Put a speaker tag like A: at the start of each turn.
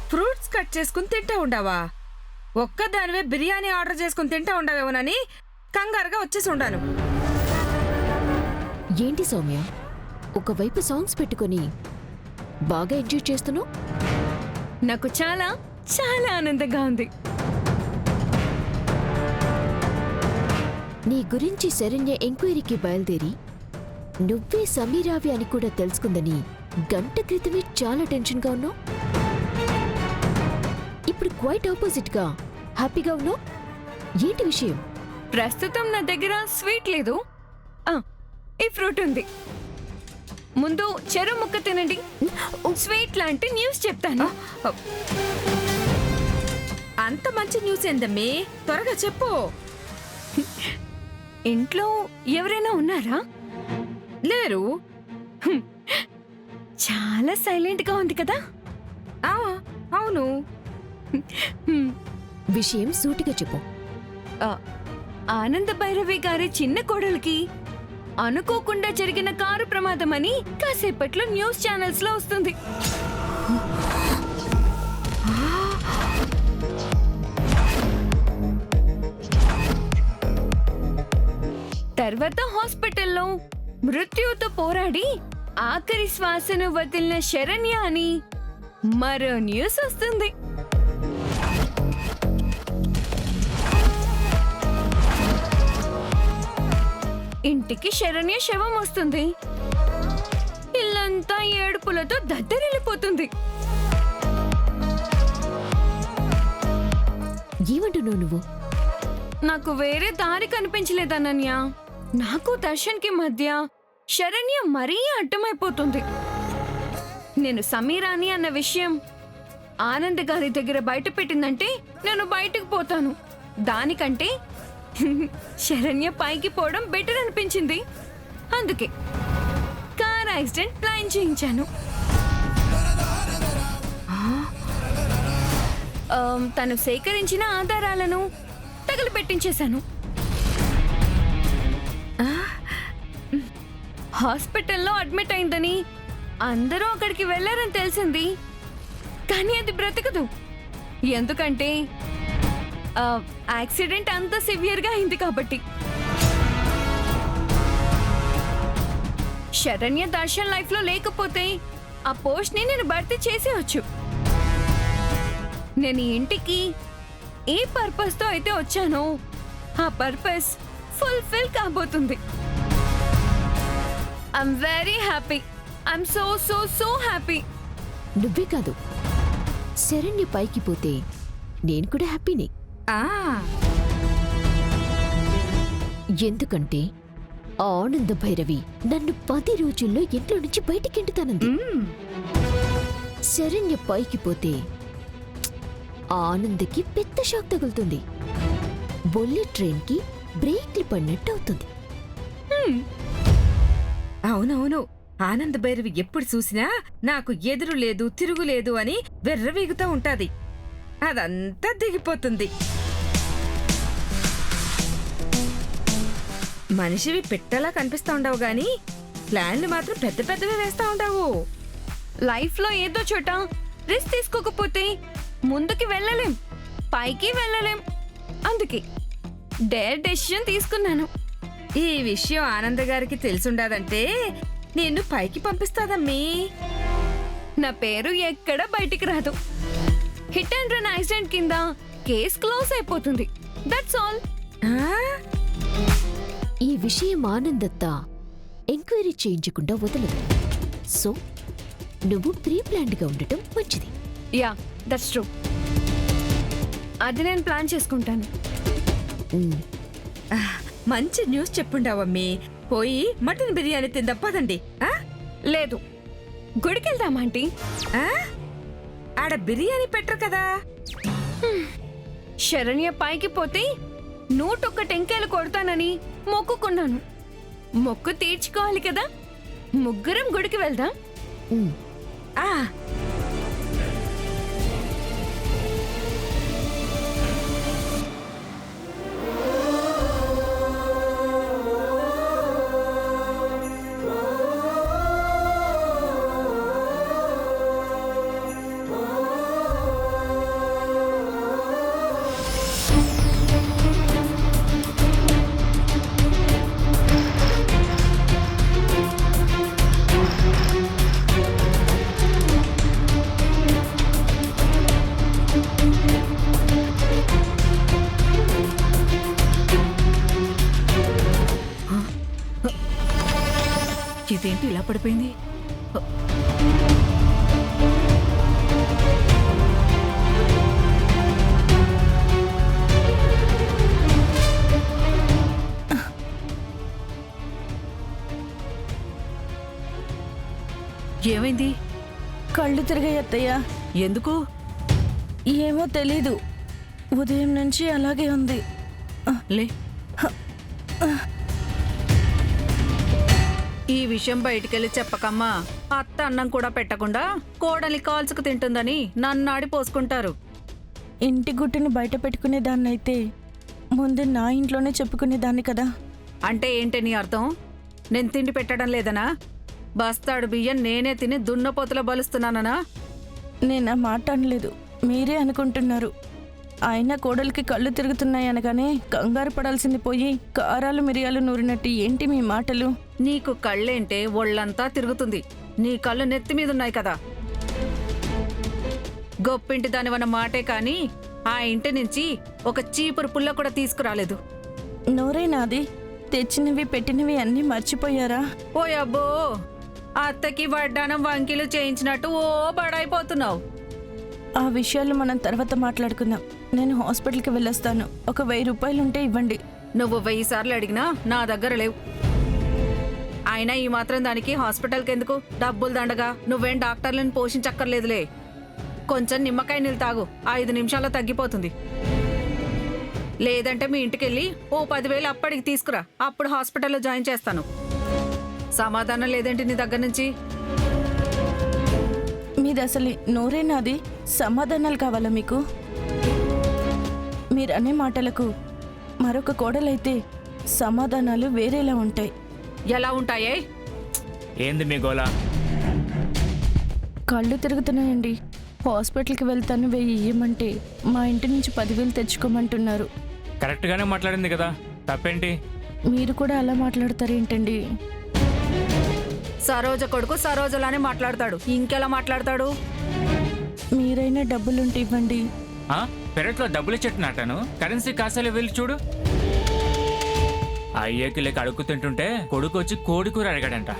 A: Fruits cut చేసుకుని తింటా ఉండవా? ఒక్కదానివే బిర్యానీ ఆర్డర్ చేసుకుని తింటా ఉండవేమోనని కంగారుగా వచ్చేసి ఉండాను.
B: ఏంటి సౌమ్య, ఒకవైపు సాంగ్స్ పెట్టుకొని బాగా ఎంజాయ్ చేస్తున్నావు?
C: నాకు చాలా చాలా ఆనందంగా ఉంది.
B: నీ గురించి శరణ్య ఎంక్వైరీకి బయలుదేరి నువ్వే సమీరావి అని కూడా తెలుసుకుందని గంట క్రితమే చాలా టెన్షన్గా ఉన్నావు. ఇప్పుడు క్వైట్ ఆపోజిట్ గా హ్యాపీగా ఉన్నావు. ఏంటి విషయం?
C: ప్రస్తుతం నా దగ్గర స్వీట్ లేదు. ఈ ఫ్రూట్ ఉంది. ముందు చెరు ముక్క తినండి. స్వీట్ లాంటి న్యూస్ చెప్తాను.
A: అంత మంచి న్యూస్ ఏందమ్మీ, త్వరగా చెప్పు.
C: ఇంట్లో ఎవరైనా ఉన్నారా?
A: లేరు.
C: చాలా సైలెంట్ గా ఉంది కదా?
A: అవును.
B: విషయం సూటిగా చెప్పు.
C: ఆనంద భైరవి గారి చిన్న కోడలికి అనుకోకుండా జరిగిన కారు ప్రమాదం అని కాసేపట్లో న్యూస్ ఛానల్స్ లో వస్తుంది. తర్వాత హాస్పిటల్లో మృత్యుతో పోరాడి ఆఖరి శ్వాసను వదిలిన శరణ్య అని మరో న్యూస్ వస్తుంది. ఇంటికి శరణ్య శవం వస్తుంది. ఇల్లంతా ఏడుపులతో దద్దరిల్లిపోతుంది.
B: ఏమంటున్నావు నువ్వు?
C: నాకు వేరే దారి కనిపించలేదనన్య. నాకు దర్శన్కి మధ్య శరణ్య మరీ అడ్డమైపోతుంది. నేను సమీరాని అన్న విషయం ఆనంద్ గారి దగ్గర బయట పెట్టిందంటే నేను బయటకు పోతాను. దానికంటే శరణ్య పైకి పోవడం బెటర్ అనిపించింది. అందుకే కార్ యాక్సిడెంట్ ప్లాన్ చేయించాను. తను సేకరించిన ఆధారాలను తగలబెట్టించేశాను. హాస్పిటల్లో అడ్మిట్ అయిందని అందరూ అక్కడికి వెళ్లారని తెలిసింది. కానీ అది బ్రతకదు. ఎందుకంటే యాక్సిడెంట్ అంత సివియర్ గా అయింది కాబట్టి. శరణ్య దర్శన్ లైఫ్ లో లేకపోతే ఆ పోస్ట్ ని నేను భర్తీ చేసేయచ్చు. నేను ఇంటికి ఏ పర్పస్ తో అయితే వచ్చానో ఆ పర్పస్ ఫుల్ఫిల్ కాబోతుంది. I'm very happy. I'm so so so happy.
B: నువ్వే కాదు, శరణ్య పైకి పోతే నేను కూడా హ్యాపీనే. ఎందుకంటే ఆనంద భైరవి నన్ను 10 రోజుల్లో ఇంట్లో నుంచి బయటికెంటుతానంది. శరణ్య పైకి పోతే ఆనందకి పెద్ద షాక్ తగులుతుంది. బుల్లెట్ ట్రైన్ కి బ్రేక్లు పడినట్టు అవుతుంది.
A: అవునవును. ఆనంద భైరవి ఎప్పుడు చూసినా నాకు ఎదురు లేదు తిరుగు లేదు అని వెర్రవీగుతూ ఉంటాది. అదంతా దిగిపోతుంది. మనిషివి పెట్టలా కనిపిస్తా ఉండవు గాని ప్లాన్లు మాత్రం పెద్ద పెద్దవి వేస్తా ఉండవు.
C: లైఫ్ లో ఏదో చోట రిస్క్ తీసుకోకపోతే ముందుకి వెళ్ళలేం, పైకి వెళ్ళలేం. అందుకే డేర్ డెసిషన్ తీసుకున్నాను.
A: ఈ విషయం ఆనంద గారికి తెలిసుండదంటే నిన్ను పైకి పంపిస్తాదమ్మీ.
C: నా పేరు ఎక్కడ బయటికి రాదు. హిట్ అండ్ రన్ యాక్సిడెంట్ కింద కేస్ క్లోజ్ అయిపోతుంది. That's all.
B: ఈ విషయం ఆనందత్త ఎంక్వైరీ చేయించకుండా వదలదు. సో నువ్వు ప్రీ ప్లాన్డ్ గా ఉండటం మంచిది.
C: Yeah, that's true. అది నేను ప్లాన్ చేసుకుంటాను.
A: మంచి న్యూస్ చెప్పుండావమ్మీ. పోయి మటన్ బిర్యానీ తిందాం పదండి.
C: లేదు, గుడికెళ్దామా ఆంటీ?
A: ఆడ బిర్యానీ పెట్టరు కదా.
C: శరణ్య పైకి పోతే 101 టెంకాయలు కొడతానని మొక్కుకున్నాను. మొక్కు తీర్చుకోవాలి కదా, ముగ్గురం గుడికి వెళ్దాం.
B: ఉమ్,
A: ఆ
D: ఇదేంటి ఇలా పడిపోయింది? ఏమైంది?
E: కళ్ళు తిరిగాయి అత్తయ్య.
D: ఎందుకు?
E: ఏమో తెలీదు, ఉదయం నుంచి అలాగే ఉంది.
D: లే, ఈ విషయం బయటికెళ్ళి చెప్పకమ్మా. అత్త అన్నం కూడా పెట్టకుండా కోడలి కాల్చుకు తింటుందని నన్నాడి పోసుకుంటారు.
E: ఇంటి గుట్టుని బయట పెట్టుకునేదాన్నైతే ముందు నా ఇంట్లోనే చెప్పుకునేదాన్ని కదా.
D: అంటే ఏంటి నీ అర్థం? నేను తిండి పెట్టడం లేదనా? బస్తాడు బియ్యం నేనే తిని దున్నపోతుల బలుస్తున్నాననా?
E: నేను ఆ మాట అనలేదు, మీరే అనుకుంటున్నారు. అయినా కోడలికి కళ్ళు తిరుగుతున్నాయి అనగానే కంగారు పడాల్సింది పోయి కారాలు మిరియాలు నూరినట్టు ఏంటి మీ మాటలు?
D: నీకు కళ్ళేంటే ఒళ్ళంతా తిరుగుతుంది. నీ కళ్ళు నెత్తి మీదున్నాయి కదా. గొప్పింటి దానివన్న మాటే కాని ఆ ఇంటి నుంచి ఒక చీపురు పుల్ల కూడా తీసుకురాలేదు.
E: నోరే నాది, తెచ్చినవి పెట్టినవి అన్నీ మర్చిపోయారా?
D: ఓ అబ్బో, అత్తకి వడ్డానం వంకీలు చేయించినట్టు ఓ బడాయిపోతున్నావు.
E: ఆ విషయాలు మనం తర్వాత మాట్లాడుకుందాం. నేను హాస్పిటల్కి వెళ్ళొస్తాను. ఒక 1000 రూపాయలు ఉంటే ఇవ్వండి.
D: నువ్వు 1000 సార్లు అడిగినా నా దగ్గర లేవు. అయినా ఈ మాత్రం దానికి హాస్పిటల్కి ఎందుకు? డబ్బులు దండగా నువ్వేం డాక్టర్లను పోషించక్కర్లేదులే. కొంచెం నిమ్మకాయ నీళ్ళు తాగు, 5 నిమిషాల్లో తగ్గిపోతుంది. లేదంటే మీ ఇంటికెళ్ళి ఓ 10,000 అప్పటికి తీసుకురా, అప్పుడు హాస్పిటల్లో జాయిన్ చేస్తాను. సమాధానం లేదేంటి నీ దగ్గర నుంచి?
E: మీది అసలు నోరే నాది, సమాధానాలు కావాలా మీకు? మీరు అనే మాటలకు మరొక కోడలైతే సమాధానాలు వేరేలా ఉంటాయి.
D: ఎలా ఉంటాయే?
F: ఏంది మీ గోలా?
E: కళ్ళు తిరుగుతున్నాయండి. హాస్పిటల్కి వెళ్తాను 1000 ఇయ్యమంటే మా ఇంటి నుంచి 10,000 తెచ్చుకోమంటున్నారు.
F: కరెక్ట్గానే మాట్లాడింది కదా, తప్పేంటి?
E: మీరు కూడా అలా మాట్లాడతారేంటండి?
D: సరోజ కొడుకు సరోజలానే మాట్లాడతాడు, ఇంకెలా మాట్లాడతాడు?
E: మీరైనా డబ్బులుంటే ఇవ్వండి.
F: పెరట్లో డబ్బులు చెట్టు నాటాను, కరెన్సీ కాసాలే వెళ్ళి చూడు. అయ్యేకి లేక అడుగు తింటుంటే కొడుకు వచ్చి కోడి కూర అడిగాడంట.